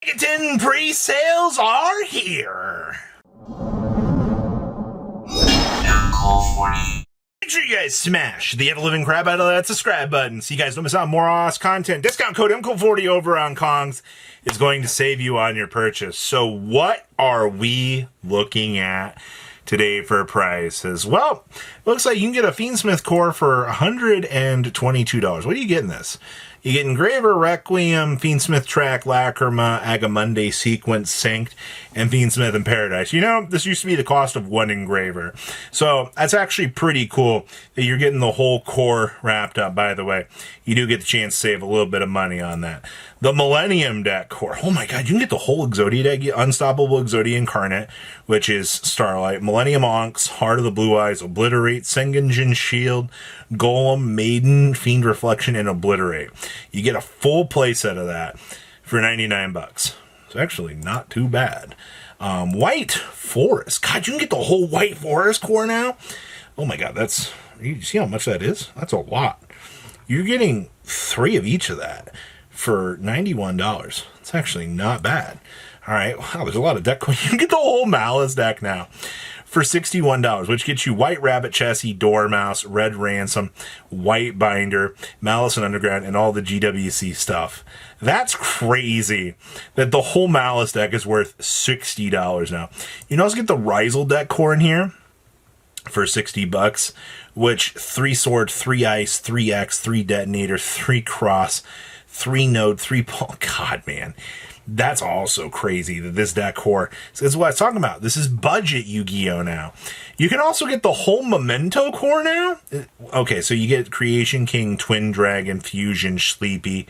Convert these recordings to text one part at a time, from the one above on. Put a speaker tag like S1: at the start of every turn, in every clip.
S1: Nicotine pre-sales are here. Make sure you guys smash the ever-living crap out of that subscribe button so you guys don't miss out on more awesome content. Discount code MCO40 over on Kongs is going to save you on your purchase. So what are we looking at today for prices? Well, it looks like you can get a Fiendsmith core for $122. What are you getting this? You get Engraver, Requiem, Fiendsmith Track, Lacrima, Agamonde Sequence, Synced, and Fiendsmith in Paradise. You know, this used to be the cost of one Engraver. So that's actually pretty cool that you're getting the whole core wrapped up, by the way. You do get the chance to save a little bit of money on that. The Millennium deck core. Oh my god, you can get the whole Exodia deck. Unstoppable Exodia Incarnate, which is Starlight, Millennium Onks, Heart of the Blue Eyes, Obliterate, Sengenjin Shield, Golem, Maiden, Fiend Reflection, and Obliterate. You get a full playset of that for 99 bucks. It's actually not too bad. White Forest. God, you can get the whole White Forest core now? Oh my god, that's... You see how much that is? That's a lot. You're getting 3 of each of that for $91. It's actually not bad. All right, wow, there's a lot of deck. You can get the whole Malice deck now for $61, which gets you White Rabbit Chassis, Dormouse, Red Ransom, White Binder, Malice and Underground, and all the GWC stuff. That's crazy that the whole Malice deck is worth $60 now. You can also get the Rizel deck core in here for $60, which 3 Sword, 3 Ice, 3 X, 3 Detonator, 3 Cross, 3 Node, 3 Paul. God, man. That's also crazy that this deck core, so that's what I was talking about. This is budget Yu-Gi-Oh! Now. You can also get the whole Memento core now. Okay, so you get Creation King, Twin Dragon, Fusion, Sleepy,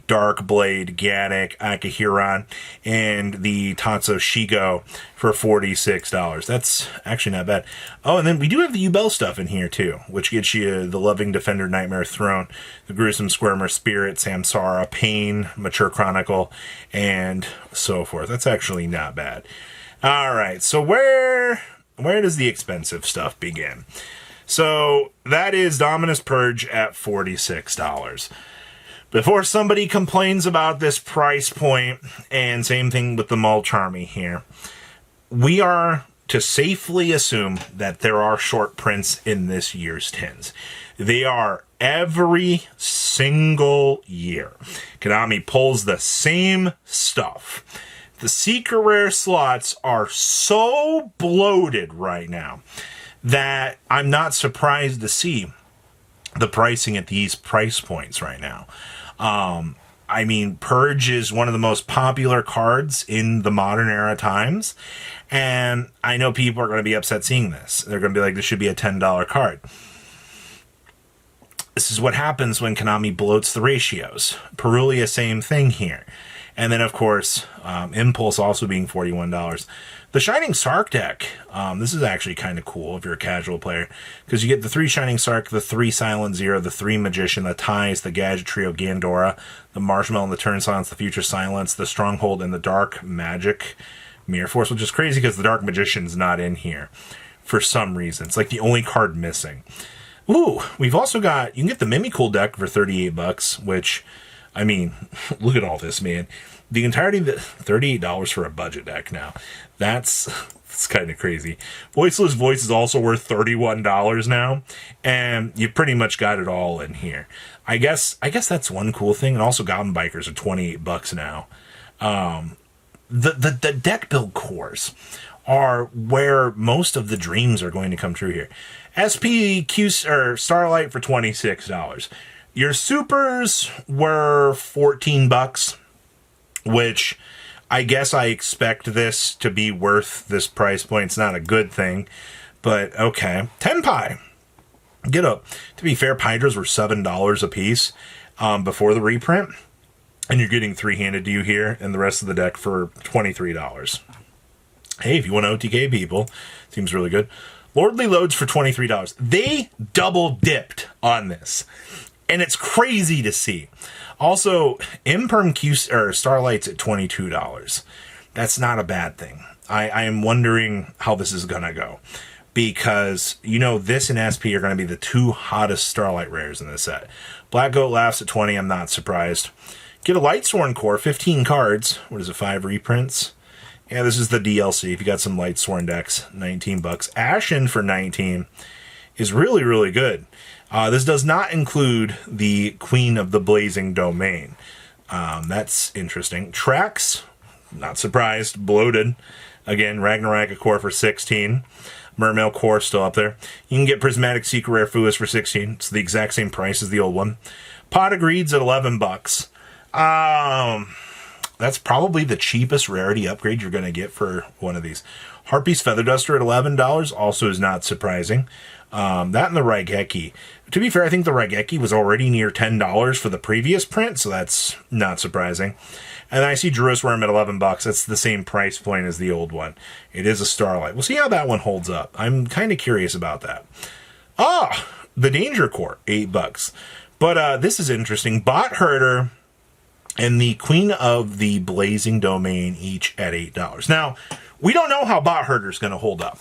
S1: Dark Blade, Gaddock, Akahiron, and the Tatsu Shigo for $46. That's actually not bad. Oh, and then we do have the Yubel stuff in here too, which gets you the Loving Defender, Nightmare Throne, the Gruesome Squirmer, Spirit, Samsara, Pain, Mature Chronicle, and so forth. That's actually not bad. All right, so where does the expensive stuff begin? So that is Dominus Purge at $46. Before somebody complains about this price point, and same thing with the Mulch Army here, we are to safely assume that there are short prints in this year's tins. They are every single year. Konami pulls the same stuff. The Secret Rare slots are so bloated right now that I'm not surprised to see the pricing at these price points right now. I mean, Purge is one of the most popular cards in the modern era times, and I know people are going to be upset seeing this. They're going to be like, this should be a $10 card. This is what happens when Konami bloats the ratios. Perulia, same thing here. And then, of course, Impulse also being $41. The Shining Sark deck, this is actually kind of cool if you're a casual player, because you get the 3 Shining Sark, the 3 Silent Zero, the 3 Magician, the Ties, the Gadget Trio, Gandora, the Marshmallow, and the Turn Silence, the Future Silence, the Stronghold, and the Dark Magic Mirror Force, which is crazy because the Dark Magician's not in here for some reason. It's like the only card missing. Ooh, we've also got, you can get the Mimicool deck for $38, which, I mean, look at all this, man. The entirety of the $38 for a budget deck now. That's kind of crazy. Voiceless Voice is also worth $31 now, and you pretty much got it all in here. I guess that's one cool thing. And also Goblin Bikers are $28 now. The deck build cores are where most of the dreams are going to come true here. SPQ or Starlight for $26. Your supers were $14, which I guess I expect this to be worth this price point. It's not a good thing, but okay. Tenpai. Get up. To be fair, Hydras were $7 a piece before the reprint, and you're getting 3-handed to you here and the rest of the deck for $23. Hey, if you want to OTK people, seems really good. Lordly Loads for $23. They double dipped on this, and it's crazy to see. Also, Imperm Q or Starlight's at $22. That's not a bad thing. I am wondering how this is gonna go, because you know this and SP are gonna be the 2 hottest Starlight rares in this set. Black Goat Laughs at $20. I'm not surprised. Get a Lightsworn core, 15 cards. What is it, 5 reprints? Yeah, this is the DLC. If you got some Lightsworn decks, 19 bucks. Ashen for 19 is really, really good. This does not include the Queen of the Blazing Domain. That's interesting. Trax, not surprised, bloated. Again, Ragnarok a core for 16. Mermail core still up there. You can get Prismatic Secret Rare Fuas for 16. It's the exact same price as the old one. Pot of Greeds at 11 bucks. That's probably the cheapest rarity upgrade you're going to get for one of these. Harpy's Feather Duster at $11 also is not surprising. That and the Raigeki. To be fair, I think the Raigeki was already near $10 for the previous print, so that's not surprising. And I see Jerusalem at 11 bucks. That's the same price point as the old one. It is a Starlight. We'll see how that one holds up. I'm kind of curious about that. The Danger Core, 8 bucks. But this is interesting. Bot Herder and the Queen of the Blazing Domain each at $8. Now, we don't know how Bot Herder is going to hold up.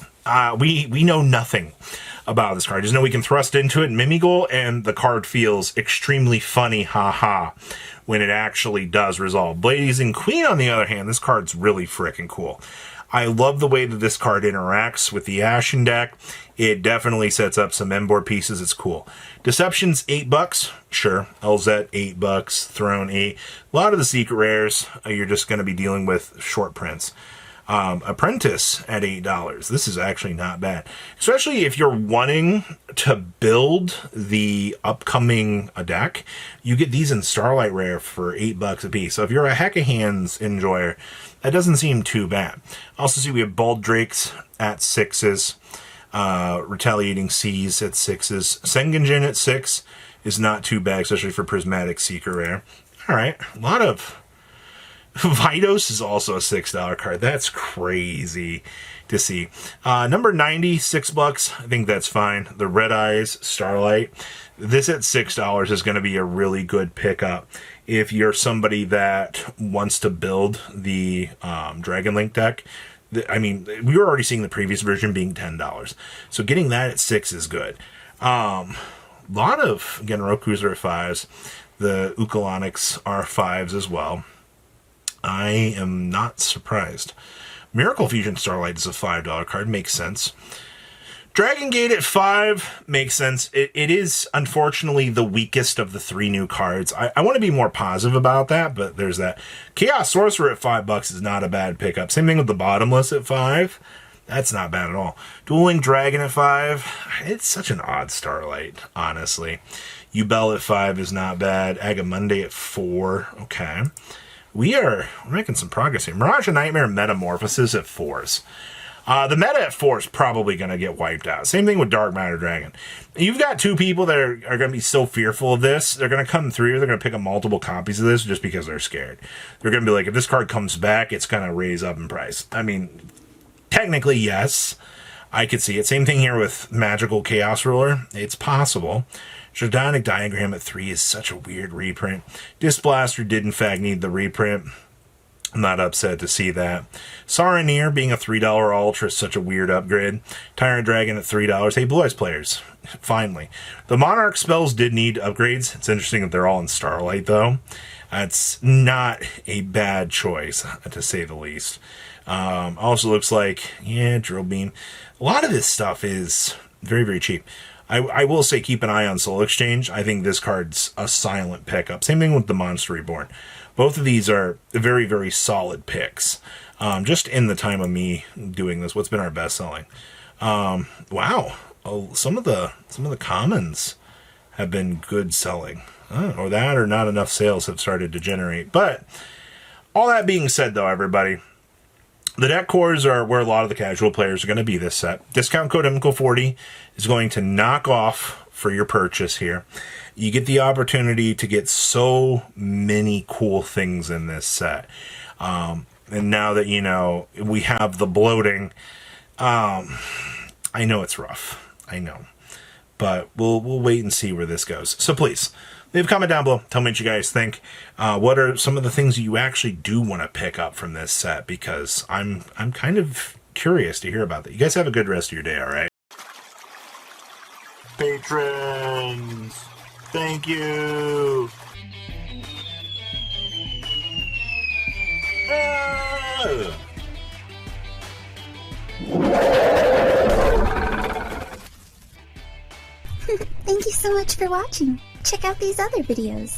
S1: We know nothing about this card. Just know we can thrust into it in Mimigol, and the card feels extremely funny, haha, when it actually does resolve. Blazing Queen, on the other hand, this card's really freaking cool. I love the way that this card interacts with the Ashen deck. It definitely sets up some Embor pieces. It's cool. Deception's 8 bucks. Sure. LZ, 8 bucks. Throne, 8. A lot of the secret rares, you're just going to be dealing with short prints. Apprentice at $8. This is actually not bad. Especially if you're wanting to build the upcoming deck. You get these in Starlight Rare for 8 bucks a piece. So if you're a Heck of Hands enjoyer, that doesn't seem too bad. Also see we have Bald Drakes at 6s. Retaliating Seas at 6s. Sengenjin at 6 is not too bad, especially for Prismatic Secret Rare. Alright, a lot of... Vidos is also a $6 card. That's crazy to see. Number 90, 6 bucks. I think that's fine. The Red Eyes Starlight. This at $6 is going to be a really good pickup if you're somebody that wants to build the Dragon Link deck. I mean, we were already seeing the previous version being $10. So getting that at 6 is good. A lot of, again, Rokus are 5s. The Ukalonics are 5s as well. I am not surprised. Miracle Fusion Starlight is a $5 card. Makes sense. Dragon Gate at 5 makes sense. It is, unfortunately, the weakest of the 3 new cards. I want to be more positive about that, but there's that. Chaos Sorcerer at 5 bucks is not a bad pickup. Same thing with the Bottomless at 5. That's not bad at all. Dueling Dragon at 5. It's such an odd Starlight, honestly. Ubel at 5 is not bad. Agamundi at 4. Okay. We're making some progress here. Mirage of Nightmare Metamorphosis at 4s. The meta at 4 is probably going to get wiped out. Same thing with Dark Matter Dragon. You've got 2 people that are going to be so fearful of this. They're going to come through. They're going to pick up multiple copies of this just because they're scared. They're going to be like, if this card comes back, it's going to raise up in price. I mean, technically, yes. I could see it. Same thing here with Magical Chaos Ruler. It's possible. Shadonic Diagram at 3 is such a weird reprint. Disc Blaster did in fact need the reprint. I'm not upset to see that. Saronir being a $3 Ultra is such a weird upgrade. Tyrant Dragon at $3. Hey, Blue Eyes players, finally. The Monarch spells did need upgrades. It's interesting that they're all in Starlight, though. That's not a bad choice, to say the least. Also looks like, yeah, Drill Beam. A lot of this stuff is very, very cheap. I will say keep an eye on Soul Exchange. I think this card's a silent pickup. Same thing with the Monster Reborn. Both of these are very, very solid picks. Just in the time of me doing this, what's been our best selling? Wow, some of the commons have been good selling, or that, or not enough sales have started to generate. But all that being said, though, everybody, the deck cores are where a lot of the casual players are going to be this set. Discount code MCO40 is going to knock off for your purchase here. You get the opportunity to get so many cool things in this set. And now that, you know, we have the bloating, I know it's rough. I know. But we'll wait and see where this goes. So please, leave a comment down below. Tell me what you guys think. What are some of the things you actually do want to pick up from this set? Because I'm kind of curious to hear about that. You guys have a good rest of your day, all right? Patrons, thank you.
S2: Thank you so much for watching. Check out these other videos.